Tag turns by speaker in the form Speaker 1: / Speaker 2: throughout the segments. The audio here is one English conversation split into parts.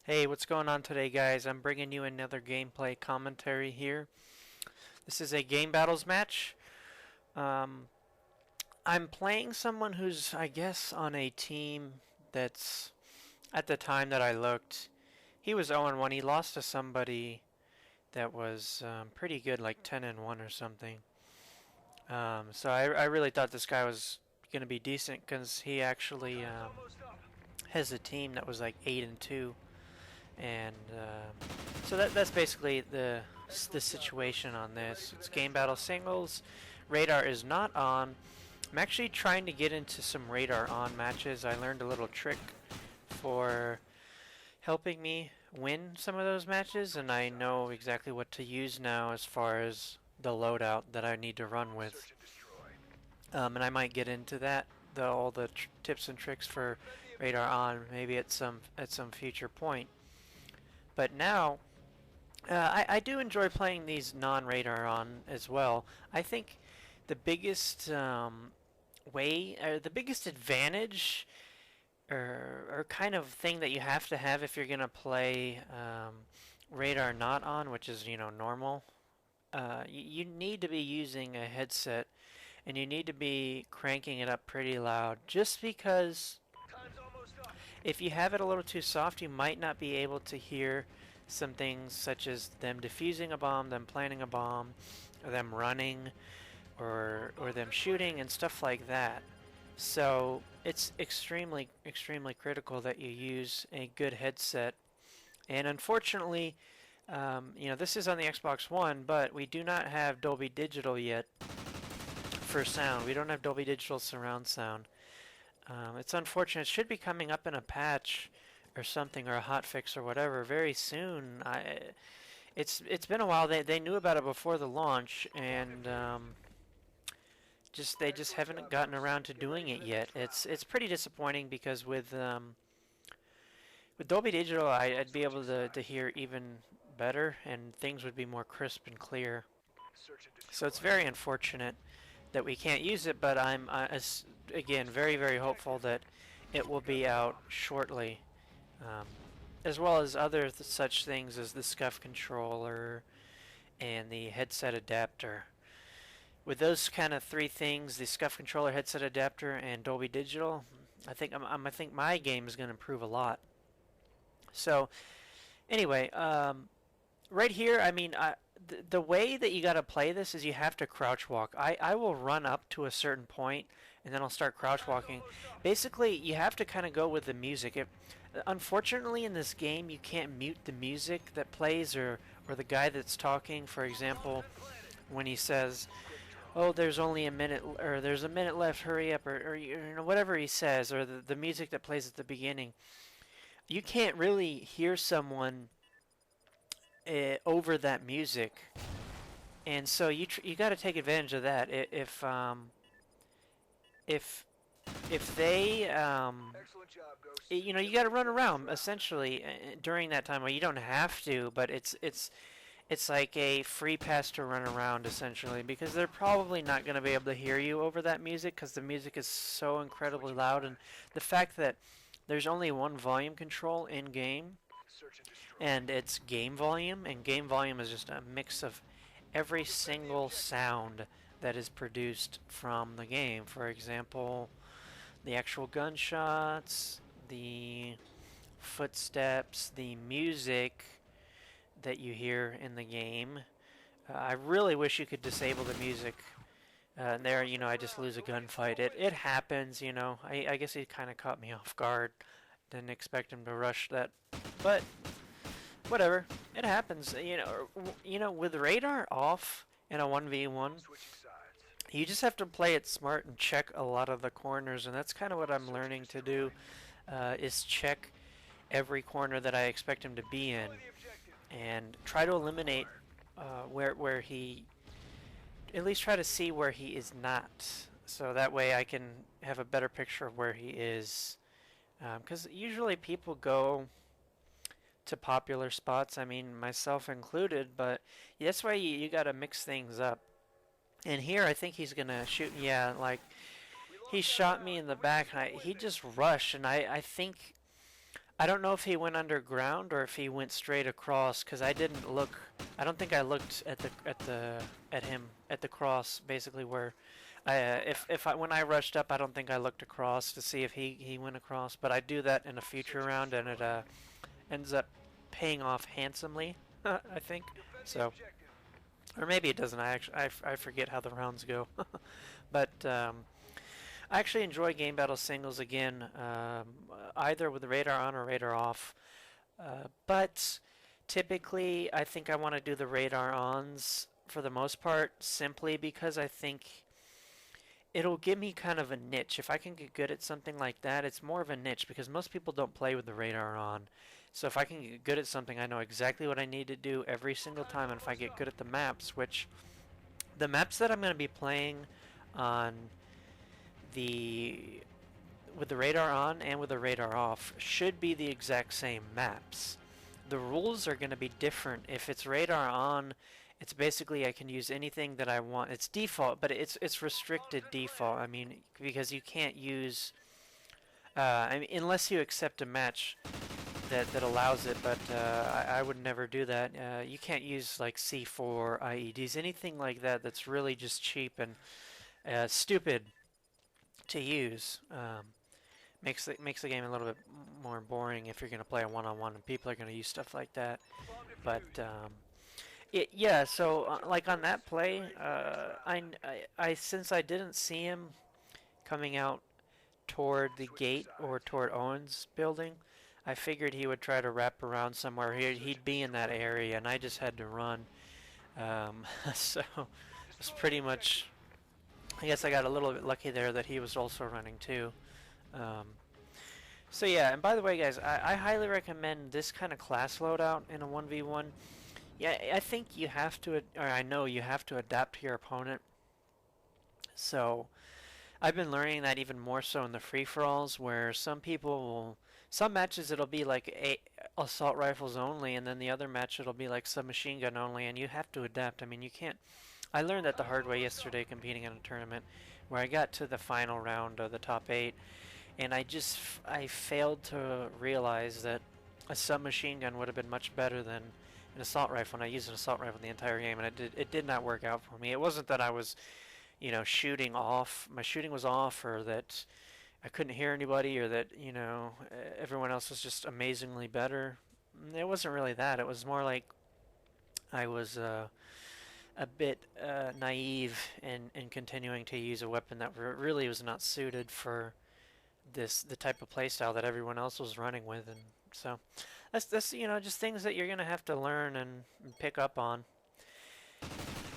Speaker 1: Hey, what's going on today, guys? I'm bringing you another gameplay commentary here. This is a game battles match. Um, I'm playing someone who's, I guess, on a team that's, at the time that I looked, he was 0-1. He lost to somebody that was pretty good, like 10-1 or something. So I really thought this guy was going to be decent because he actually has a team that was like 8-2. And so that's basically the situation on this. It's game battle singles. Radar is not on. I'm actually trying to get into some radar on matches. I learned a little trick for helping me win some of those matches, and I know exactly what to use now as far as the loadout that I need to run with. And I might get into that, all the tips and tricks for radar on, maybe at some future point. But now, I do enjoy playing these non-radar on as well. I think the biggest the biggest advantage, or kind of thing that you have to have if you're gonna play radar not on, which is normal. You need to be using a headset, and you need to be cranking it up pretty loud, just because if you have it a little too soft, you might not be able to hear some things such as them defusing a bomb, them planting a bomb, or them running, or them shooting and stuff like that. So it's extremely critical that you use a good headset. And unfortunately, this is on the Xbox One, but we do not have Dolby Digital yet for sound. We don't have Dolby Digital surround sound. It's unfortunate. It should be coming up in a patch or something, or a hotfix or whatever very soon. It's been a while. They knew about it before the launch, and they just haven't gotten around to doing it yet. It's pretty disappointing because with Dolby Digital, I'd be able to hear even better, and things would be more crisp and clear. So it's very unfortunate that we can't use it, but I'm again very hopeful that it will be out shortly, um, as well as other such things as the SCUF controller and the headset adapter. With those kind of three things, the SCUF controller, headset adapter, and Dolby Digital, I think my game is going to improve a lot. So anyway, right here, I mean, the way that you got to play this is you have to crouch walk. I will run up to a certain point, and then I'll start crouch walking. Basically, you have to kind of go with the music. Unfortunately, in this game, you can't mute the music that plays, or the guy that's talking. For example, when he says, "Oh, there's only a minute," or "There's a minute left, hurry up," or whatever he says, or the music that plays at the beginning. You can't really hear someone over that music, and so you got to take advantage of that. If they you got to run around essentially during that time. Well, you don't have to, but it's like a free pass to run around essentially, because they're probably not going to be able to hear you over that music because the music is so incredibly loud, and the fact that there's only one volume control in game, and it's game volume, and game volume is just a mix of every single sound that is produced from the game. For example, the actual gunshots, the footsteps, the music that you hear in the game. I really wish you could disable the music. There, I just lose a gunfight. It happens, I guess he kind of caught me off guard. Didn't expect him to rush that, but whatever. It happens. With radar off in a 1v1, you just have to play it smart and check a lot of the corners, and that's kind of what I'm learning to do, is check every corner that I expect him to be in, and try to eliminate where he, at least try to see where he is not, so that way I can have a better picture of where he is. Because usually people go to popular spots, I mean, myself included, but that's why you gotta mix things up. And here I think he's gonna shoot, yeah, like, he shot me in the back, and he just rushed, and I think I don't know if he went underground or if he went straight across, because I didn't look. I don't think I looked at him at the cross, basically where. When I rushed up, I don't think I looked across to see if he went across, but I do that in a future round, and it ends up paying off handsomely, I think. So, or maybe it doesn't. I forget how the rounds go, but I actually enjoy game battle singles again, either with the radar on or radar off. But typically, I think I want to do the radar ons for the most part, simply because I think it'll give me kind of a niche. If I can get good at something like that, it's more of a niche because most people don't play with the radar on. So if I can get good at something, I know exactly what I need to do every single time. And if I get good at the maps, which the maps that I'm going to be playing on the with the radar on and with the radar off should be the exact same maps. The rules are going to be different. If it's radar on, it's basically I can use anything that I want. It's default, but it's restricted default. I mean, because you can't use I mean, unless you accept a match that allows it, but I would never do that. You can't use like C4 IEDs, anything like that that's really just cheap and stupid to use. Makes the game a little bit more boring if you're going to play a one-on-one and people are going to use stuff like that. But yeah, so like on that play, I since I didn't see him coming out toward the gate or toward Owen's building, I figured he would try to wrap around somewhere. He'd be in that area, and I just had to run. So it's pretty much. I guess I got a little bit lucky there that he was also running too. Um, so yeah, and by the way, guys, I highly recommend this kind of class loadout in a 1v1. Yeah, I think you have to, or I know you have to adapt to your opponent. So I've been learning that even more so in the free-for-alls, where some matches it'll be like assault rifles only, and then the other match it'll be like submachine gun only, and you have to adapt. I mean, you can't. I learned that the hard way yesterday competing in a tournament where I got to the final round of the top 8, and I failed to realize that a submachine gun would have been much better than an assault rifle, and I used an assault rifle the entire game, and it did not work out for me. It wasn't that I was, shooting off, my shooting was off, or that I couldn't hear anybody, or that, everyone else was just amazingly better. It wasn't really that. It was more like I was a bit naive in continuing to use a weapon that really was not suited for the type of playstyle that everyone else was running with, and so that's just things that you're gonna have to learn and pick up on.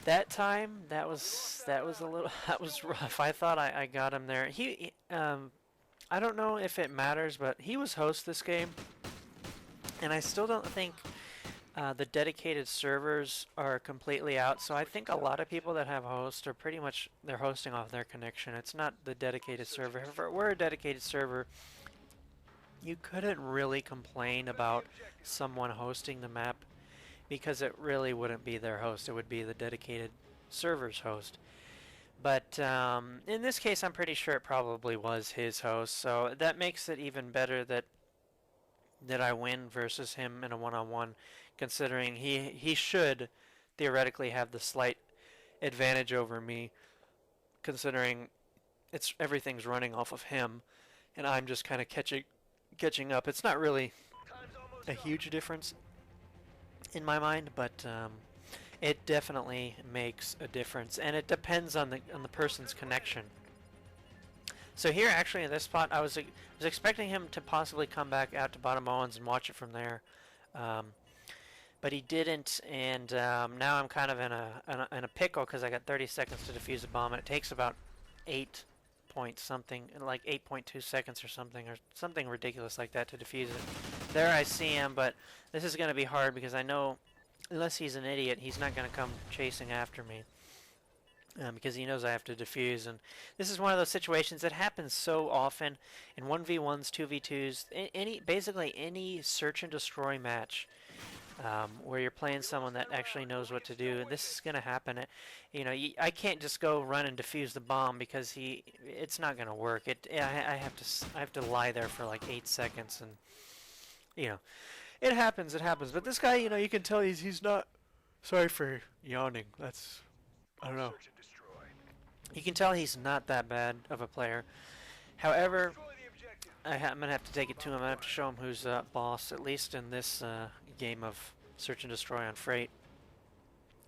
Speaker 1: That time, that was a little that was rough. I thought I got him there. I don't know if it matters, but he was host this game, and I still don't think the dedicated servers are completely out. So I think a lot of people that have hosts are pretty much they're hosting off their connection. It's not the dedicated server. If it were a dedicated server, you couldn't really complain about someone hosting the map because it really wouldn't be their host. It would be the dedicated server's host. But in this case, I'm pretty sure it probably was his host. So that makes it even better that I win versus him in a one-on-one, considering he should theoretically have the slight advantage over me, considering everything's running off of him, and I'm just kind of catching up. It's not really a huge difference in my mind, but it definitely makes a difference, and it depends on the person's connection. So here, actually, in this spot, I was expecting him to possibly come back out to Bottom Owens and watch it from there, but he didn't, and now I'm kind of in a pickle because I got 30 seconds to defuse a bomb, and it takes about 8 point something, like 8.2 seconds or something ridiculous like that to defuse it. There I see him, but this is going to be hard because I know, unless he's an idiot, he's not going to come chasing after me. Because he knows I have to defuse, and this is one of those situations that happens so often in 1v1s, 2v2s, basically any search and destroy match where you're playing someone that actually knows what to do, and this is going to happen. I can't just go run and defuse the bomb because it's not going to work. I have to lie there for like 8 seconds, and you know, it happens. It happens. But this guy, you can tell he's not. Sorry for yawning. That's I don't know. You can tell he's not that bad of a player. However, I'm gonna have to take it to him. I have to show him who's boss, at least in this game of Search and Destroy on Freight.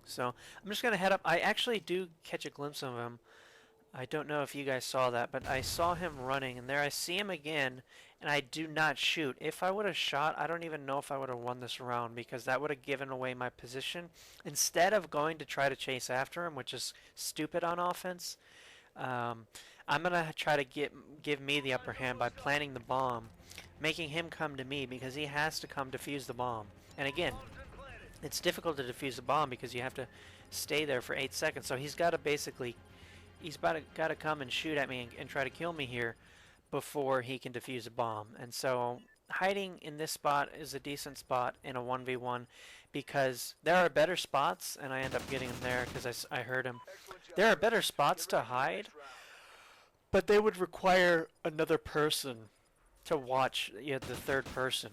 Speaker 1: So I'm just gonna head up. I actually do catch a glimpse of him. I don't know if you guys saw that, but I saw him running, and there I see him again, and I do not shoot. If I would have shot, I don't even know if I would have won this round, because that would have given away my position. Instead of going to try to chase after him, which is stupid on offense, I'm going to try to give me the upper hand by planting the bomb, making him come to me, because he has to come defuse the bomb. And again, it's difficult to defuse the bomb because you have to stay there for 8 seconds. So he's got to basically, got to come and shoot at me and try to kill me here before he can defuse a bomb. And so hiding in this spot is a decent spot in a 1v1 because there are better spots, and I end up getting him there because I heard him. There are better spots to hide, but they would require another person to watch, the third person.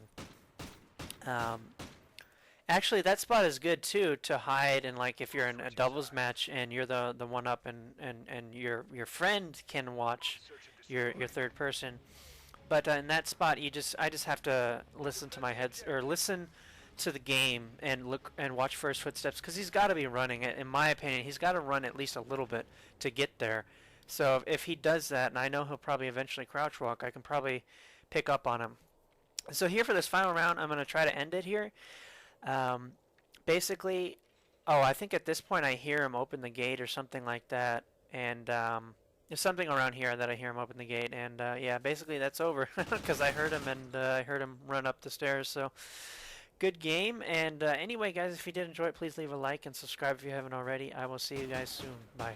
Speaker 1: Actually, that spot is good too to hide, and like if you're in a doubles match and you're the one up, and your friend can watch your third person. But in that spot, I just have to listen to my heads, or listen to the game and look and watch for his footsteps, because he's got to be running. In my opinion, he's got to run at least a little bit to get there. So if he does that, and I know he'll probably eventually crouch walk, I can probably pick up on him. So here for this final round, I'm going to try to end it here. Basically, I think at this point I hear him open the gate or something like that, and there's something around here that I hear him open the gate, and yeah, basically that's over because I heard him, and I heard him run up the stairs. So good game, and anyway guys, if you did enjoy it, please leave a like and subscribe if you haven't already. I will see you guys soon. Bye.